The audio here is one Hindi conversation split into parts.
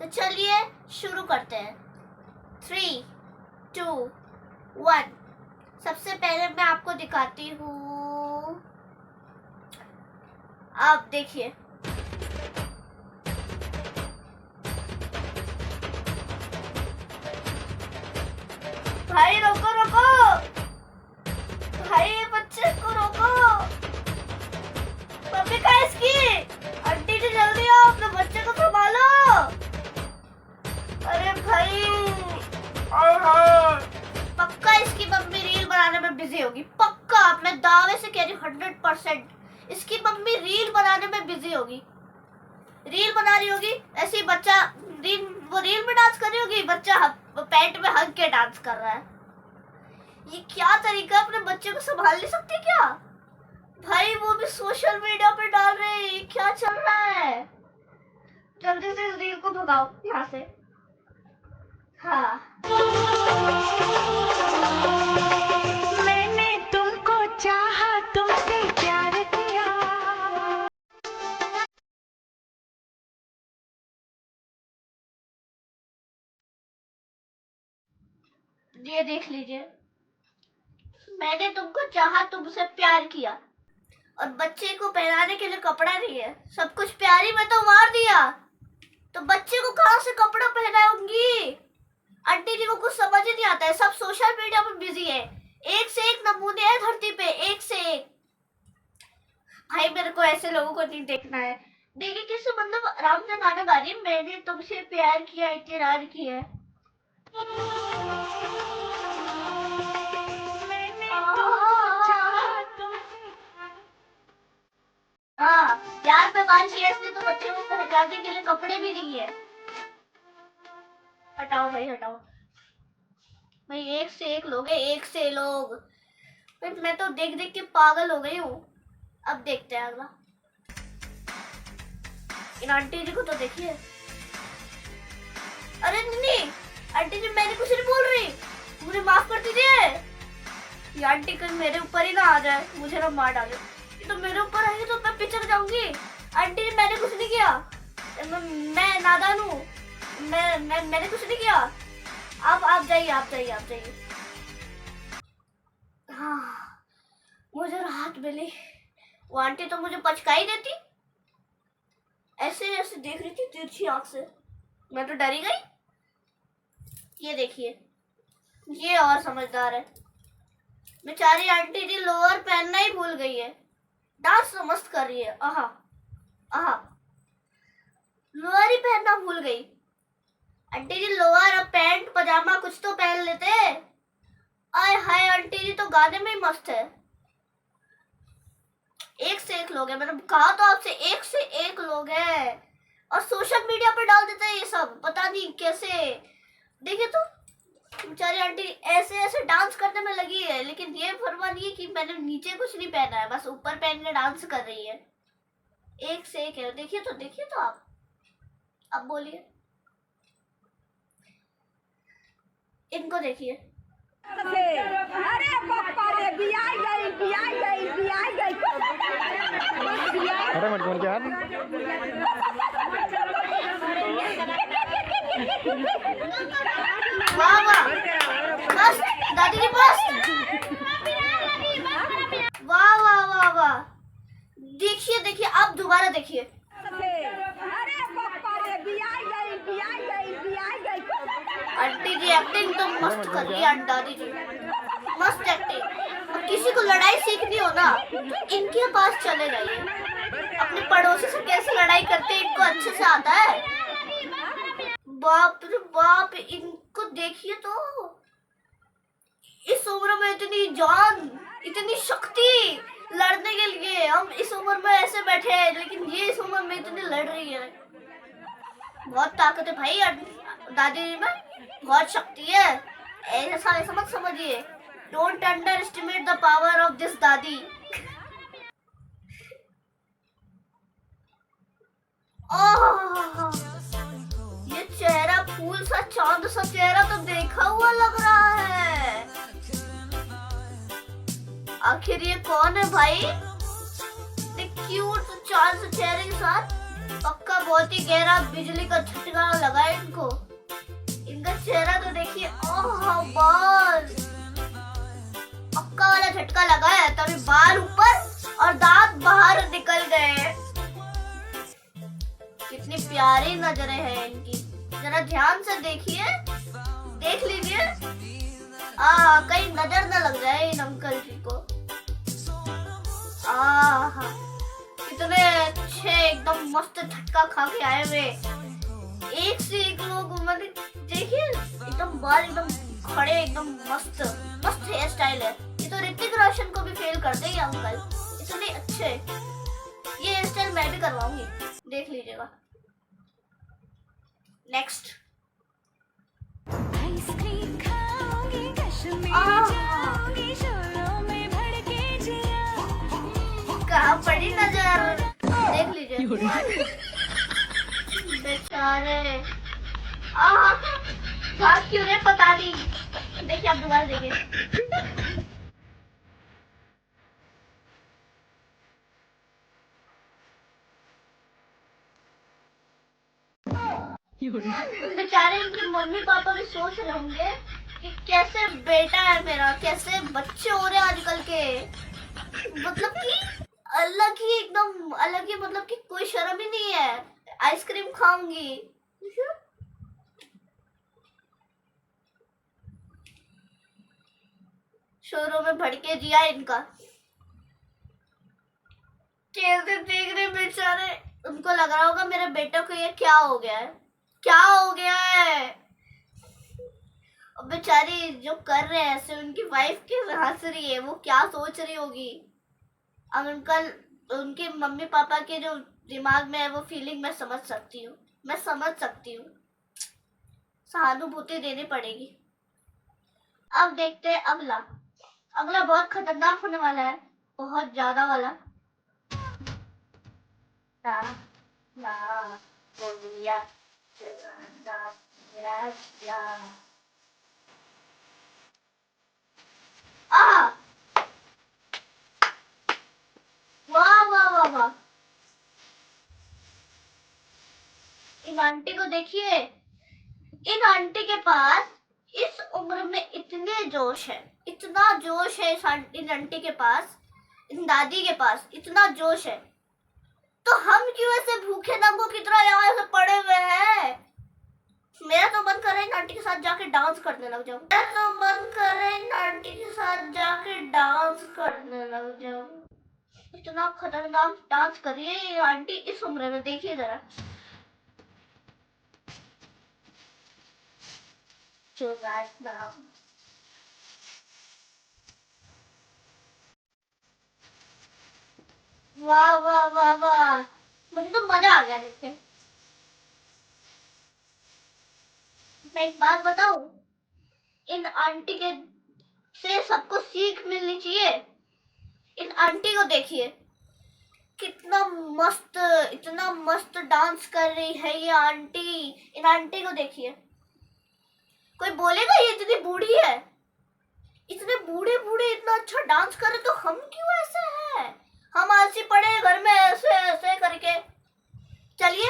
चलिए शुरू करते हैं। 3, 2, 1। सबसे पहले मैं आपको दिखाती हूँ, आप देखिए। भाई रोको रोको, भाई ये बच्चे को रोको। मम्मी कहाँ है इसकी? आंटी जी जल्दी आओ, अपने बच्चे को संभालो। अरे भाई पक्का इसकी मम्मी रील बनाने में बिजी होगी, पक्का। मैं दावे से कह रही हूँ 100% इसकी मम्मी रील बनाने में बिजी होगी। रील बना रही होगी, ऐसे ही बच्चा वो रील में डांस कर रही होगी, बच्चा पैंट में हग के डांस कर रहा है। ये क्या तरीका, अपने बच्चे को संभाल नहीं सकती क्या? भाई वो भी सोशल मीडिया पे डाल रहे हैं, क्या चल रहा है? जल्दी से इस रील को भगाओ यहाँ से। हाँ, मैंने तुमको चाहा, तुमसे प्यार किया। ये देख लीजिए, मैंने तुमको चाहा, तुमसे प्यार किया। और बच्चे को पहनाने के लिए कपड़ा नहीं है, सब कुछ प्यारी में तो मार दिया, तो बच्चे को कहाँ से कपड़ा पहनाऊंगी? आंटी जी को कुछ समझ ही नहीं आता है, सब सोशल मीडिया पर बिजी है। एक से एक नमूने हैं धरती पे, एक से एक। भाई मेरे को ऐसे लोगों को नहीं देखना है। देखिए किसी मतलब आराम से गाना गा रही है, मैंने तुमसे प्यार किया, इकरार किया। हाँ, प्यार पे बात किया इसने तो बच्चे को पहचानने के लिए कपड़े भी नहीं है। हटाओ भाई हटाओ। भाई एक से एक लोग है, एक से लोग। भाई मैं तो देख देख के पागल हो गई हूँ। अब देखते हैं अगला। इन आंटी जी को तो देखिए। अरे नहीं आंटी जी, मैंने कुछ नहीं बोल रही, मुझे माफ कर दीजिए। ये आंटी कल मेरे ऊपर ही ना आ जाए, मुझे ना मार डाले। ये तो मेरे ऊपर आएगी तो मैं पिछड़ जाऊंगी। आंटी जी मैंने कुछ नहीं किया, मैं नादान हूँ, मैंने कुछ नहीं किया। आप जाइए, आप जाइए, आप जाइए। हाँ, मुझे राहत मिली। वो आंटी तो मुझे पचकाई देती, ऐसे ऐसे देख रही थी तिरछी आंख से, मैं तो डरी गई। ये देखिए, ये और समझदार है। बेचारी आंटी जी लोअर पहनना ही भूल गई है, डांस तो मस्त कर रही है। आहा आहा, लोअर ही पहनना भूल गई। आंटी जी लोअर, पैंट पजामा कुछ तो पहन लेते। आय हाय, आंटी जी तो गाने में ही मस्त है। एक से एक लोग हैं, मैंने कहा तो आपसे, एक से एक लोग हैं। और सोशल मीडिया पर डाल देते हैं ये सब, पता नहीं कैसे। देखिए तो बेचारी आंटी ऐसे ऐसे डांस करने में लगी है, लेकिन ये परवाह नहीं है कि मैंने नीचे कुछ नहीं पहना है, बस ऊपर पहन के डांस कर रही है। एक से एक है, देखिए तो आप अब बोलिए। इनको देखिए। अरे पप्पा रे, बियाई गई, बियाई गई, बियाई गई। अरे मत बोल यार। वाह वाह, मस्त दादी जी, मस्त। वाह वाह वाह वाह, देखिए देखिए, आप दोबारा देखिए। अरे पप्पा रे, बियाई गई, बियाई गई, बियाई गई। आंटी जी एक्टिंग तो मस्त कर रही है, दादी जी मस्त एक्टिंग। और किसी को लड़ाई सीखनी हो ना तो इनके पास चले जाइए। अपने पड़ोसी से कैसे लड़ाई करते हैं इनको अच्छे से आता है। बाप रे बाप, इनको देखिए तो, इस उम्र में इतनी जान, इतनी शक्ति लड़ने के लिए। हम इस उम्र में ऐसे बैठे हैं, लेकिन ये इस उम्र में इतनी लड़ रही है। बहुत ताकत है भाई दादी जी में, बहुत शक्ति है। ऐसा मत समझिए। Don't under estimate the power of this दादी। ये चेहरा फूल सा, चांद सा चेहरा तो देखा हुआ लग रहा है। आखिर ये कौन है भाई? क्यूट चांद से चेहरे के साथ पक्का बहुत ही गहरा बिजली का झटका लगा है इनको। इनका चेहरा तो देखिए, ओह बॉस, पक्का वाला झटका लगा है, तभी बाल ऊपर और दांत बाहर निकल गए। कितनी प्यारी नजरें हैं इनकी, जरा ध्यान से देखिए, देख लीजिए। कहीं नजर न लग जाए इन अंकल जी को। कितने अच्छे एकदम मस्त झटका खा के आए हुए, एक से एक लोग, मतलब देखिए एकदम बाल एकदम खड़े, एकदम मस्त मस्त हेयर स्टाइल है। ये तो ऋतिक रोशन को भी फेल कर देंगे अंकल, इतने अच्छे। ये हेयर स्टाइल मैं भी करवाऊंगी, देख लीजिएगा। नेक्स्ट आइसक्रीम खाओगी, कश्मीर जाओगी, शोरों में भड़के जिया। कहाँ पड़ी नजर, देख लीजिए। बेचारे भाग क्यों रहे पता नहीं। देखिए आप दोबारा देखिए। बेचारे इनके मम्मी पापा भी सोच रहे होंगे कि कैसे बेटा है मेरा, कैसे बच्चे हो रहे हैं आजकल के, मतलब कि अलग ही, एकदम अलग ही, मतलब कि कोई शर्म ही नहीं है। आइसक्रीम खाऊंगी, शोरों में भड़के जिया इनका। कैसे देख रहे बेचारे, उनको लग रहा होगा मेरे बेटे को ये क्या हो गया है, क्या हो गया है। बेचारी जो कर रहे हैं ऐसे, उनकी वाइफ के हंस रही है, वो क्या सोच रही होगी। अब उनके मम्मी पापा के जो दिमाग में है वो फीलिंग मैं समझ सकती हूँ, मैं समझ सकती हूँ। सहानुभूति देनी पड़ेगी। अब देखते हैं अगला। अगला बहुत खतरनाक होने वाला है, बहुत ज्यादा वाला। वाह वाह वाह वाह, इन आंटी को देखिए, इन आंटी के पास इस उम्र में इतने जोश है, इतना जोश है इन आंटी के पास, इन दादी के पास इतना जोश है, तो हम क्यों ऐसे भूखे नंगों की तरह यहाँ से पड़े हुए हैं। मेरा तो मन कर रहा है इन आंटी के साथ जाके डांस करने लग जाऊं, मेरा तो मन कर रहा है इन आंटी के साथ जाके डांस करने लग जाऊं। इतना खतरनाक डांस कर रही है ये आंटी इस उम्र में, देखिए जरा। वाह वाह वाह वाह, मुझे तो मजा आ गया देख के। मैं एक बात बताऊं, इन आंटी के से सबको सीख मिलनी चाहिए। इन आंटी को देखिए, कितना मस्त, इतना मस्त डांस कर रही है ये आंटी। इन आंटी को देखिए, कोई बोलेगा ये इतनी बूढ़ी है, इतने बूढ़े बूढ़े इतना अच्छा डांस करे, तो हम क्यों ऐसे हैं, हम आलसी पड़े घर में ऐसे ऐसे करके। चलिए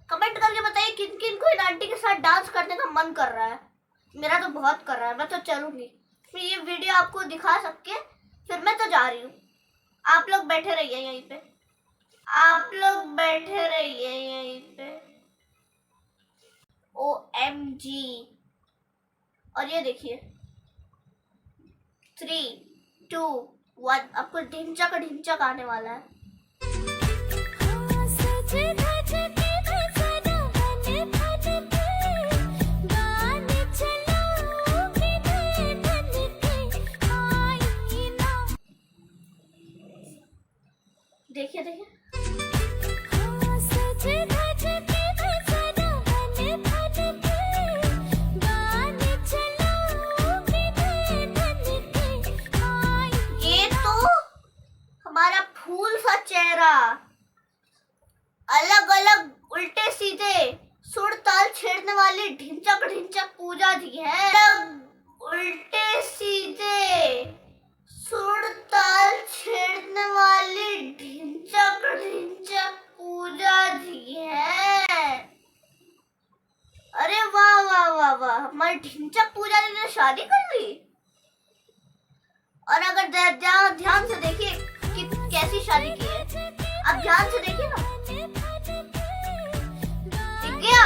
कमेंट करके बताइए किन किन को इन आंटी के साथ डांस करने का मन कर रहा है। मेरा तो बहुत कर रहा है, मैं तो चलूंगी। फिर ये वीडियो आपको दिखा सके, फिर मैं तो जा रही हूँ। आप लोग बैठे रहिए यहीं पे, आप लोग बैठे रहिए यहीं पे। OMG। और ये देखिए 3, 2, 1, आपको ढिंचक आने वाला है। देखिए देखिए, ये तो हमारा फूल सा चेहरा, अलग अलग उल्टे सीधे सुर ताल छेड़ने वाली ढिंचक ढिंचक पूजा जी है। उल्टे सीधे सुर ताल छेड़ने वाली ढिंचक ढिंचक पूजा जी है। अरे वाह वाह वाह वाह, हमारी ढिंचक पूजा जी ने शादी कर ली। और अगर ध्यान से देखिए कि कैसी शादी की है, आप ध्यान से देखिए ना, ठीक गया?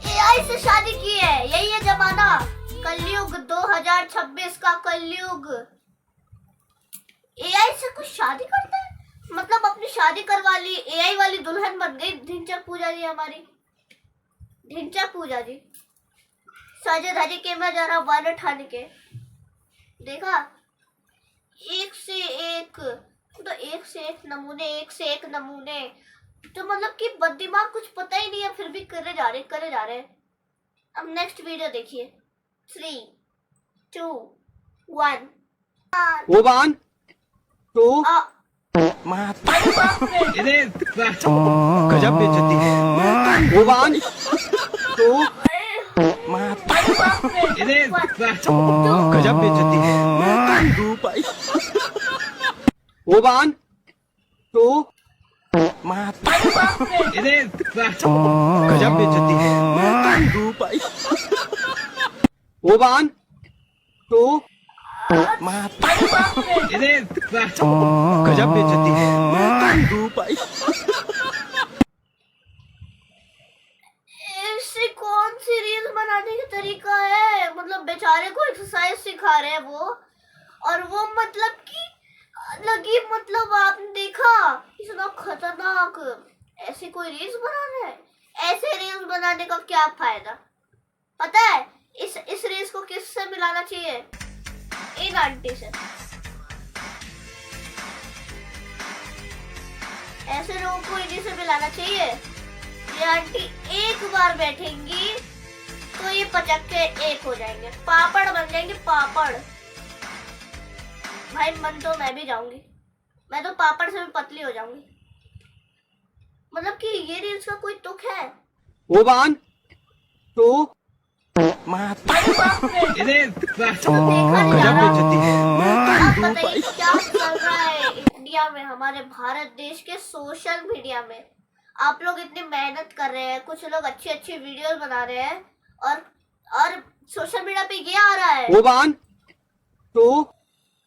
AI से शादी की है, यही है जमाना, कलयुग 2026 का कलयुग। AI से कुछ शादी करता है, मतलब अपनी शादी करवा ली, AI वाली दुल्हन बन गई ढिंचक पूजा जी हमारी। ढिंचक पूजा जी साजे धाजे के में जरा वन ठान के देखा, एक से एक, तो एक से एक नमूने, एक से एक नमूने, तो मतलब कि बददिमाग कुछ पता ही नहीं है, फिर भी करे जा रहे। अब नेक्स्ट वीडियो देखिए। 3, 2, 1 1 2 गजब बेइज्जती है। 1 2 गजब बेइज्जती है। 1 2 गजब बेइज्जती है। 1 2 गजब बेइज्जती है। ऐसी कौन सी रील बनाने का तरीका है? मतलब बेचारे को एक्सरसाइज सिखा रहे हैं वो, और वो मतलब कि लगी, मतलब आपने देखा इतना खतरनाक, ऐसे कोई रील्स बना रहे हैं? ऐसे रील्स बनाने का क्या फायदा? पता है इस रील्स को किससे मिलाना चाहिए? इन आंटी से। ऐसे लोगों को इन्हीं से मिलाना चाहिए। ये आंटी एक बार बैठेंगी तो ये पचक के एक हो जाएंगे, पापड़ बन जाएंगे, पापड़। भाई मन तो मैं भी जाऊंगी, मैं तो पापड़ से भी पतली हो जाऊंगी। मतलब कि ये रील्स का कोई तुक है? 1 2 देखा नहीं जा रहा। अब बताइए क्या चल रहा है इंडिया में, हमारे भारत देश के सोशल मीडिया में। आप लोग इतनी मेहनत कर रहे हैं, कुछ लोग अच्छी अच्छी वीडियोस बना रहे हैं, और सोशल मीडिया पे ये आ रहा है 1 2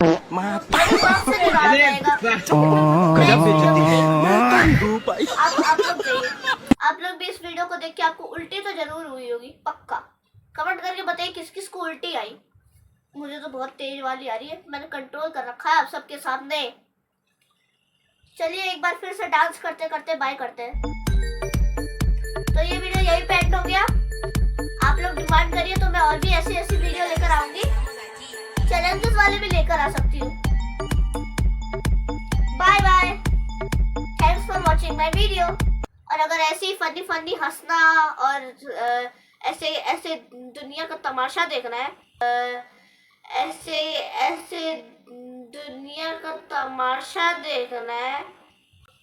से जुड़ा रहेगा। गजब बेइज्जती है। आप लोग भी इस वीडियो को देख के आपको उल्टी तो जरूर हुई होगी, पक्का। कमेंट करके बताइए किस किस को उल्टी आई। मुझे तो बहुत तेज वाली आ रही है, मैंने कंट्रोल कर रखा है आप सबके सामने। चलिए एक बार फिर से डांस करते करते बाय करते हैं। तो ये वीडियो यही पे एंड हो गया। आप लोग डिमांड करिए तो मैं और भी ऐसी ऐसी वीडियो लेकर आऊंगी, चैलेंजेस वाले भी लेकर आ सकती हूँ। Bye bye, thanks for watching my video. और अगर ऐसे ही फनी हंसना और ऐसे दुनिया का तमाशा देखना है, ऐसे दुनिया का तमाशा देखना है,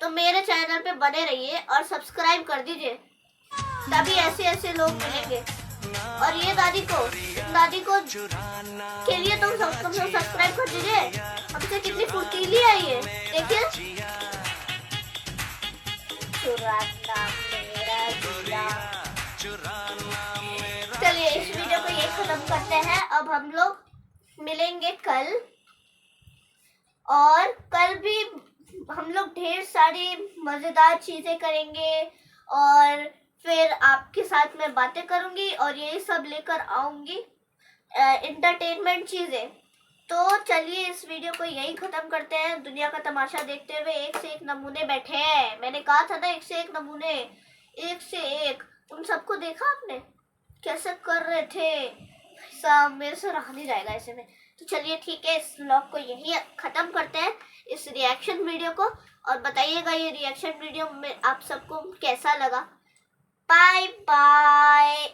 तो मेरे चैनल पे बने रहिए और सब्सक्राइब कर दीजिए, तभी ऐसे लोग मिलेंगे। और ये दादी को के लिए तुम सब्सक्राइब कर दीजिए। हमसे कितनी फुर्तीली आई है, देखिए। चलिए इस वीडियो को ये खत्म करते हैं। अब हम लोग मिलेंगे कल, और कल भी हम लोग ढेर सारी मजेदार चीजें करेंगे, और फिर आपके साथ मैं बातें करूंगी और यही सब लेकर आऊंगी, एंटरटेनमेंट चीजें। तो चलिए इस वीडियो को यही खत्म करते हैं। दुनिया का तमाशा देखते हुए एक से एक नमूने बैठे हैं। मैंने कहा था ना, एक से एक नमूने, एक से एक। उन सबको देखा आपने कैसे कर रहे थे? सब मेरे से रहा नहीं जाएगा ऐसे में। तो चलिए ठीक है, इस व्लॉग को यही खत्म करते हैं, इस रिएक्शन वीडियो को। और बताइएगा ये रिएक्शन वीडियो में आप सबको कैसा लगा। Bye bye.